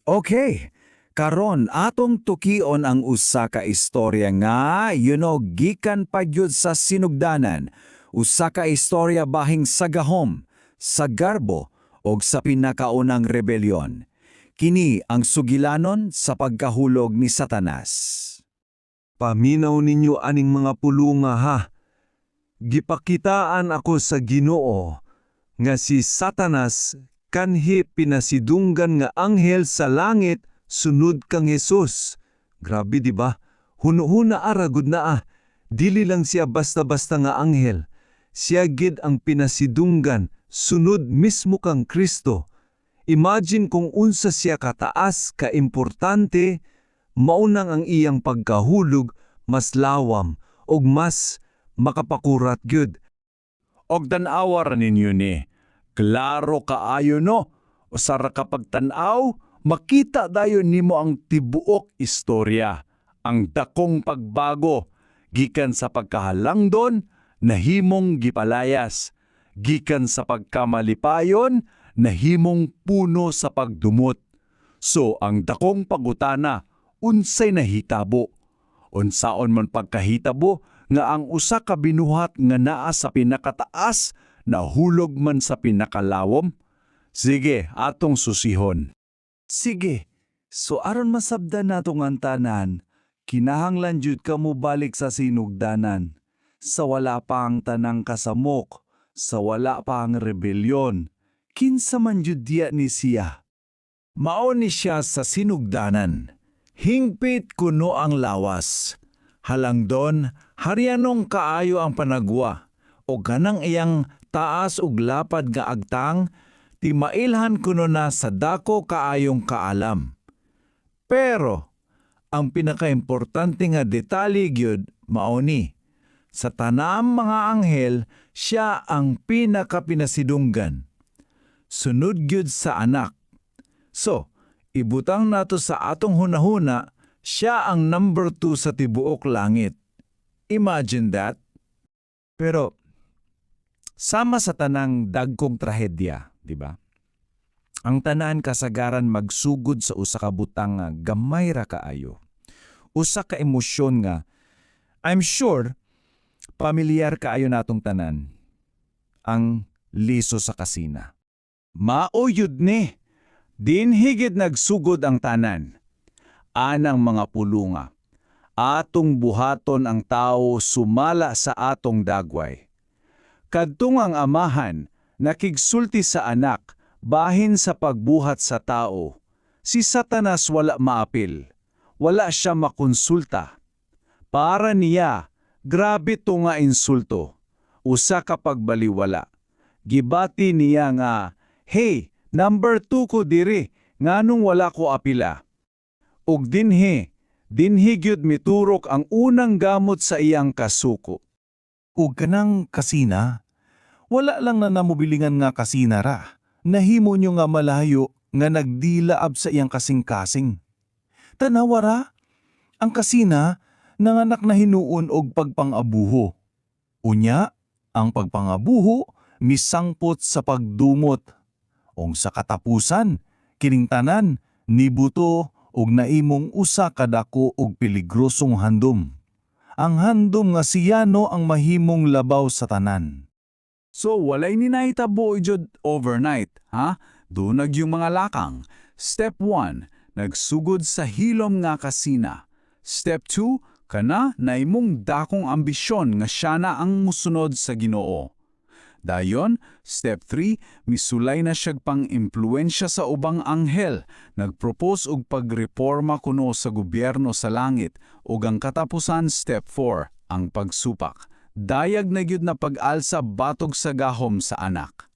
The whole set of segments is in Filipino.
Okay, karon atong tukion ang usa ka istorya nga, gikan pa gyud sa sinugdanan. Usa ka istorya bahing sa gahom, sa garbo, og sa pinakaunang rebelyon. Kini ang sugilanon sa pagkahulog ni Satanas. Paminaw ninyo aning mga pulunga ha. Gipakitaan ako sa Ginoo nga si Satanas kanhi pinasidunggan nga anghel sa langit sunod kang Hesus. Grabe di ba? Huno-huna aragod na Dili lang siya basta-basta nga anghel. Siya gid ang pinasidunggan sunod mismo kang Kristo. Imagine kung unsa siya kataas, kaimportante, maunang ang iyang pagkahulog mas lawam og mas makapakurat gyud. Og tan-awa ra ninyo ni, klaro kaayo no, usara kapag tan-aw, makita dayon nimo ang tibuok istorya, ang dakong pagbago, gikan sa pagkahalangdon, nahimong gipalayas, gikan sa pagkamalipayon, nahimong puno sa pagdumot. So ang dakong pagutana, unsay nahitabo? Unsaon man pagkahitabo nga ang usa ka binuhat nga naa sa pinakataas nahulog man sa pinakalawom? Sige, atong susihon. Sige, so aron masabdan natong ang tanan, kinahanglan jud ka mo balik sa sinugdanan. Sa wala pa ang tanang kasamok, sa wala pa ang rebelyon, kinsa man jud diya ni siya. Mao ni siya sa sinugdanan. Hingpit kuno ang lawas. Halangdon, haryanong kaayo ang panagwa. O ganang iyang taas ug lapad nga agtang, timailhan kuno na sa dako kaayong kaalam. Pero, ang pinakaimportante nga detalye gyud mao ni, sa tanang mga anghel, siya ang pinakapinasidunggan. Sunod gyud sa anak. So, ibutang nato sa atong hunahuna, siya ang number 2 sa tibuok langit. Imagine that. Pero, sama sa tanang dagkong trahedya, di ba? Ang tanan kasagaran magsugod sa usa ka butang nga gamay ra kaayo. Usa ka emosyon nga, I'm sure, pamilyar kaayo natong tanan. Ang liso sa kasina. Maoyod ni! Dinhigid nagsugod ang tanan. Anang mga pulunga. Atong buhaton ang tao sumala sa atong dagway. Kadtong ang amahan, nakigsulti sa anak, bahin sa pagbuhat sa tao. Si Satanas wala maapil. Wala siya makonsulta. Para niya, grabe to nga insulto. Usa ka pagbaliwala. Gibati niya nga, hey, number 2 ko diri, nganong wala ko apila. Ug dinhi gyud miturok ang unang gamot sa iyang kasuko. Ug kanang kasina, wala lang na namobilingan nga kasina ra. Nahimo nyo nga malayo nga nagdilaab sa iyang kasing-kasing. Tanawa ra, ang kasina nanganak na hinuon og pagpangabuho. Unya, ang pagpangabuho misangpot sa pagdumot. Ong sa katapusan, kining tanan, nibuto og naimong usa kadako og peligrosong handom. Ang handom nga siyano ang mahimong labaw sa tanan. So, walay ni nahitabo jud overnight, ha? Dunag yung mga lakang. Step 1, nagsugod sa hilom nga kasina. Step 2, kana naimong dakong ambisyon nga siya na ang musunod sa Ginoo. Dayon, step 3, misulay na siyag pang-impluensya sa ubang anghel, nagpropose og pagreporma kuno sa gobyerno sa langit, ug ang katapusan step 4, ang pagsupak. Dayag na gyud na pag-alsa batog sa gahom sa anak.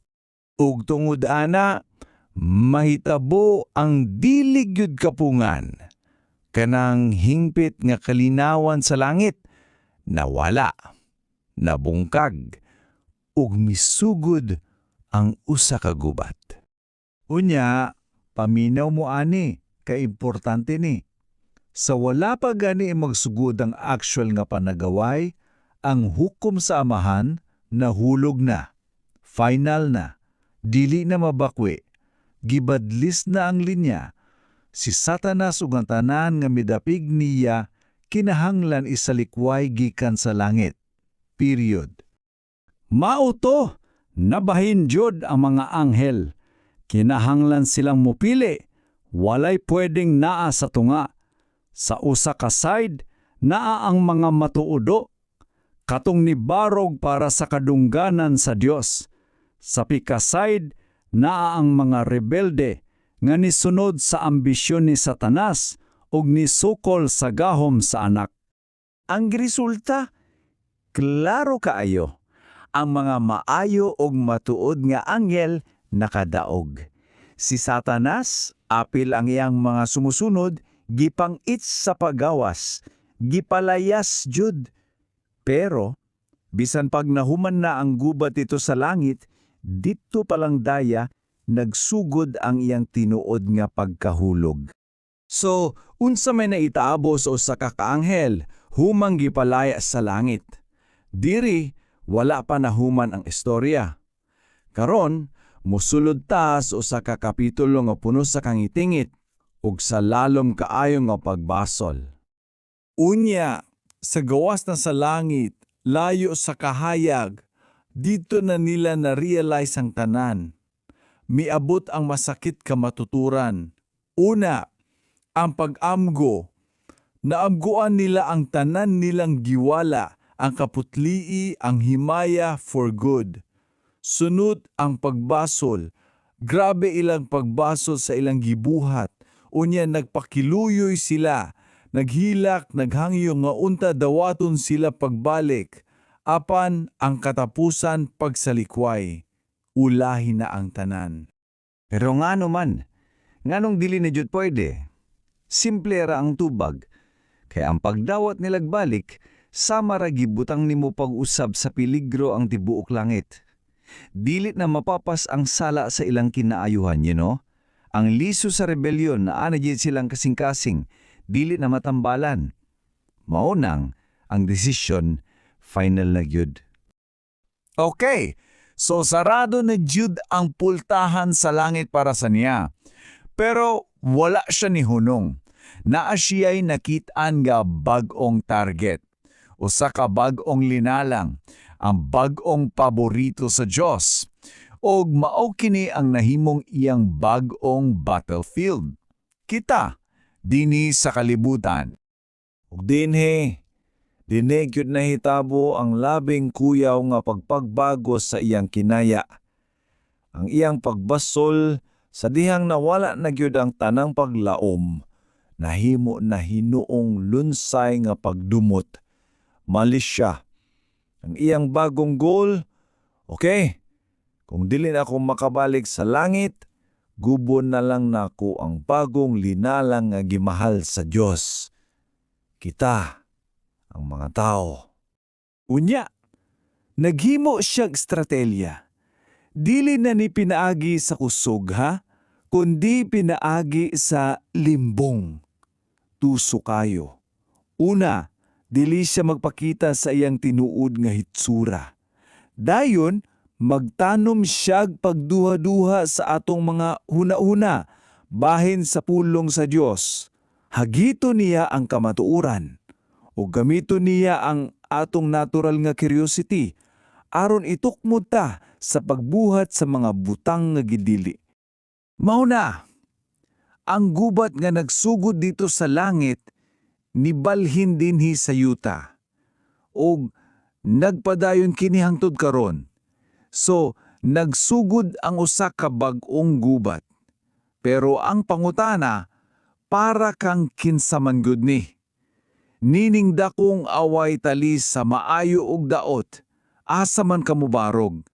Ug tungod ana, mahitabo ang dili gyud kapungan. Kanang hingpit nga kalinawan sa langit, nawala, nabungkag, ug misugod ang usa ka gubat. Unya, paminaw mo ani, kaimportante ni. Sa wala pa gani magsugod ang actual nga panagaway, ang hukom sa amahan nahulog na. Final na. Dili na mabakwi. Gibadlis na ang linya. Si Satanas ug ang tanan nga midapig niya kinahanglan isalikway gikan sa langit. Period. Mauto, nabahin jud ang mga anghel. Kinahanglan silang mupili, walay pwedeng naa sa tunga. Sa usa ka side, naa ang mga matuodo, katong nibarog para sa kadungganan sa Dios. Sa pika side, naa ang mga rebelde nga nisunod sa ambisyon ni Satanas ug nisukol sa gahom sa anak. Ang resulta, klaro kaayo. Ang mga maayo ug matuod nga anghel nakadaog. Si Satanas, apil ang iyang mga sumusunod, gipang-its sa pagawas, gipalayas jud. Pero, bisan pag nahuman na ang gubat ito sa langit, dito palang daya, nagsugod ang iyang tinuod nga pagkahulog. So, unsa may naitaabos o sa kakaanghel, humang gipalaya sa langit. Diri, wala pa nahuman ang istorya. Karon, musulod ta sa usa ka kapitulo nga puno sa kangitingit ug sa lalom kaayo nga pagbasol. Unya, sa gawas na sa langit, layo sa kahayag, dito na nila na-realize ang tanan. Miabot ang masakit ka matuturan. Una, ang pag-amgo. Naamguan nila ang tanan nilang giwala, ang kaputlii, ang himaya for good. Sunod ang pagbasol. Grabe ilang pagbasol sa ilang gibuhat. Unya nagpakiluyoy sila. Naghilak, naghangyo nga unta dawaton sila pagbalik. Apan ang katapusan pagsalikway. Ulahi na ang tanan. Pero ngano man, nganong dili na jud pwede? Simple ra ang tubag. Kaya ang pagdawat nilag balik, sama ra gibutang nimo pag-usab sa peligro ang tibuok langit. Dili na mapapas ang sala sa ilang kinaayuhan, you know? Ang liso sa rebelyon na anajid silang kasing-kasing, dili na matambalan. Maunang, ang desisyon, final na gyud. Okay, so sarado na jud ang pultahan sa langit para sa niya. Pero wala siya ni hunong. Naa siya'y nakitaan nga bag-ong target. Usa ka bag-ong linalang, ang bag-ong paborito sa Diyos. Og mao kini ang nahimong iyang bag-ong battlefield. Kita, dinhi sa kalibutan. Ug dinhi gyud nahitabo ang labing kuyaw nga pagpagbago sa iyang kinaya. Ang iyang pagbasol sa dihang nawala na gyud ang tanang paglaom, nahimo na hinuong lunsay nga pagdumot. Malis siya. Ang iyang bagong goal, okay, kung dili na ako makabalik sa langit, gubon na lang nako ang bagong linalang nga gimahal sa Dios. Kita, ang mga tao. Unya, naghimo siyag estratelya. Dili na ni pinaagi sa kusog ha, kundi pinaagi sa limbong. Tuso kayo. Una, dili siya magpakita sa iyang tinuod nga hitsura. Dayon, magtanom siyag pagduha-duha sa atong mga huna-huna, bahin sa pulong sa Dios. Hagito niya ang kamatuoran, o gamito niya ang atong natural nga curiosity, aron itukmod ta sa pagbuhat sa mga butang nga gidili. Mauna, ang gubat nga nagsugod dito sa langit, nibalhin dinhi sa yuta. O nagpadayon kini hangtod karon. So, nagsugod ang usa ka bag-ong gubat. Pero ang pangutana, para kang kinsaman gud ni. Nining dakong away tali sa maayo og daot, asa man kamubarog.